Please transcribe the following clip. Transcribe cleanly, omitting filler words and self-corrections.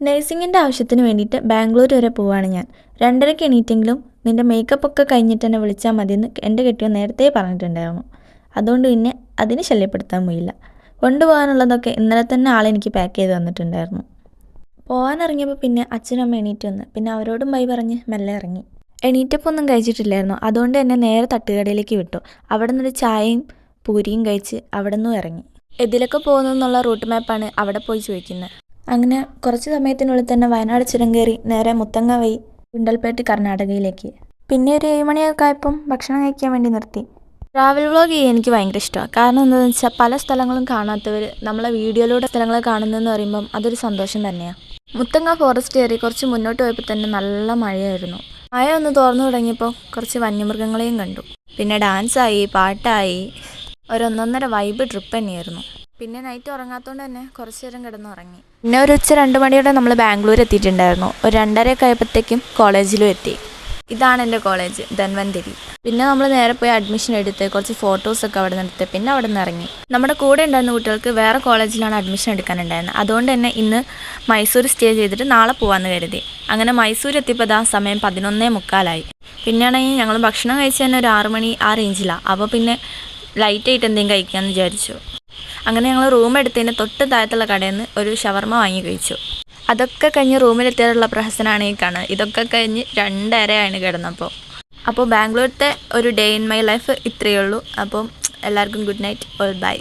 നഴ്സിങ്ങിൻ്റെ ആവശ്യത്തിന് വേണ്ടിയിട്ട് ബാംഗ്ലൂർ വരെ പോവാണ് ഞാൻ. 2:30 എണീറ്റെങ്കിലും നിൻ്റെ മേക്കപ്പ് ഒക്കെ കഴിഞ്ഞിട്ട് എന്നെ വിളിച്ചാൽ മതിയെന്ന് എൻ്റെ കെട്ടിയോൻ നേരത്തെ പറഞ്ഞിട്ടുണ്ടായിരുന്നു. അതുകൊണ്ട് പിന്നെ അതിന് ശല്യപ്പെടുത്താൻ പോയില്ല. കൊണ്ടുപോകാനുള്ളതൊക്കെ ഇന്നലെ തന്നെ ആളെനിക്ക് പാക്ക് ചെയ്ത് തന്നിട്ടുണ്ടായിരുന്നു. പോകാനിറങ്ങിയപ്പോൾ പിന്നെ അച്ഛനും അമ്മ എണീറ്റ് വന്ന്. പിന്നെ അവരോടും ബൈ പറഞ്ഞ് മെല്ലെ ഇറങ്ങി. എണീറ്റപ്പോൾ ഒന്നും കഴിച്ചിട്ടില്ലായിരുന്നു. അതുകൊണ്ട് എന്നെ നേരെ തട്ടുകടയിലേക്ക് വിട്ടു. അവിടെ നിന്നൊരു ചായയും പൂരിയും കഴിച്ച് അവിടെ നിന്നും ഇറങ്ങി. എതിലൊക്കെ പോകുന്നു എന്നുള്ള റൂട്ട് മാപ്പാണ് അവിടെ പോയി ചോദിക്കുന്നത്. അങ്ങനെ കുറച്ച് സമയത്തിനുള്ളിൽ തന്നെ വയനാട് ചുരം കയറി നേരെ മുത്തങ്ങ വഴി ഗുണ്ടൽപേട്ട് കർണാടകയിലേക്ക്. പിന്നെ ഒരു 7 മണിയൊക്കെ ആയപ്പം ഭക്ഷണം കഴിക്കാൻ വേണ്ടി നിർത്തി. ട്രാവൽ വ്ളോഗ് ചെയ്യാൻ എനിക്ക് ഭയങ്കര ഇഷ്ടമാണ്. കാരണം എന്താണെന്ന് വെച്ചാൽ പല സ്ഥലങ്ങളും കാണാത്തവർ നമ്മളെ വീഡിയോയിലൂടെ സ്ഥലങ്ങൾ കാണുന്നതെന്ന് പറയുമ്പം അതൊരു സന്തോഷം തന്നെയാണ്. മുത്തങ്ങ ഫോറസ്റ്റ് കയറി കുറച്ച് മുന്നോട്ട് പോയപ്പോൾ തന്നെ നല്ല മഴയായിരുന്നു. മഴ ഒന്ന് തുറന്നു തുടങ്ങിയപ്പോൾ കുറച്ച് വന്യമൃഗങ്ങളെയും കണ്ടു. പിന്നെ ഡാൻസായി, പാട്ടായി, ഒന്നൊന്നര വൈബ് ട്രിപ്പ് തന്നെയായിരുന്നു. പിന്നെ നൈറ്റ് ഉറങ്ങാത്തതുകൊണ്ട് തന്നെ കുറച്ച് നേരം കിടന്നുറങ്ങി. പിന്നെ ഒരു ഉച്ച 2 മണിയോടെ നമ്മൾ ബാംഗ്ലൂർ എത്തിയിട്ടുണ്ടായിരുന്നു. ഒരു 2:30 ആയപ്പോഴത്തേക്കും കോളേജിലും എത്തി. ഇതാണ് എൻ്റെ കോളേജ്, ധൻവന്തിരി. പിന്നെ നമ്മൾ നേരെ പോയി അഡ്മിഷൻ എടുത്ത് കുറച്ച് ഫോട്ടോസൊക്കെ അവിടെ നിന്ന് എടുത്ത് പിന്നെ അവിടെ നിന്ന് ഇറങ്ങി. നമ്മുടെ കൂടെ ഉണ്ടായിരുന്ന കുട്ടികൾക്ക് വേറെ കോളേജിലാണ് അഡ്മിഷൻ എടുക്കാനുണ്ടായിരുന്നത്. അതുകൊണ്ട് തന്നെ ഇന്ന് മൈസൂർ സ്റ്റേ ചെയ്തിട്ട് നാളെ പോകാമെന്ന് കരുതി. അങ്ങനെ മൈസൂർ എത്തിയപ്പോൾ സമയം 11:45. പിന്നെയാണെങ്കിൽ ഞങ്ങൾ ഭക്ഷണം കഴിച്ച് തന്നെ ഒരു 6 മണി ആ റേഞ്ചിലാണ്. അപ്പോൾ പിന്നെ ലൈറ്റായിട്ട് എന്തെങ്കിലും കഴിക്കാമെന്ന് വിചാരിച്ചു. അങ്ങനെ ഞങ്ങൾ റൂം എടുത്തതിന് തൊട്ട് താഴത്തുള്ള കടയിൽ നിന്ന് ഒരു ഷവർമ വാങ്ങി കഴിച്ചു. അതൊക്കെ കഴിഞ്ഞ് റൂമിലെത്തിയാലുള്ള പ്രഹസനമാണ് ഈ കാണുന്നത്. ഇതൊക്കെ കഴിഞ്ഞ് 2:30 കിടന്നപ്പോൾ. അപ്പോൾ ബാംഗ്ലൂരത്തെ ഒരു ഡേ ഇൻ മൈ ലൈഫ് ഇത്രയേ ഉള്ളൂ. അപ്പം എല്ലാവർക്കും ഗുഡ് നൈറ്റ്, ഓൾ ബൈ.